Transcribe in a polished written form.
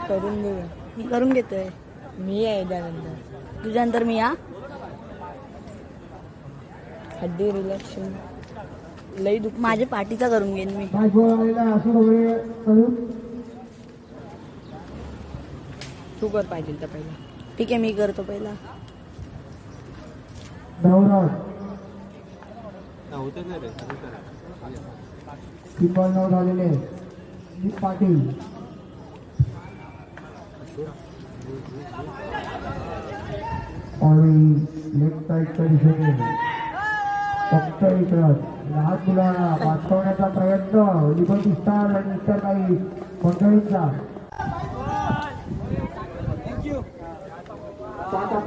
करून घेऊ. मी करून घेतोय. मी आहे त्यानंतर तुझ्यानंतर मी या हड्डी रिलॅक्शन लई दुख. माझ्या पाठीचा करून घेईन मी. तू कर पाहिजे तर पहिला. ठीक आहे मी करतो पहिला. झालेले पाटील आणि लेफ्ट साईडच्या दिशेने फक्त इकडं लहान मुलांना वाचवण्याचा प्रयत्न लिबर्टी स्टार आणि इतर काही मंडळींचा टाटा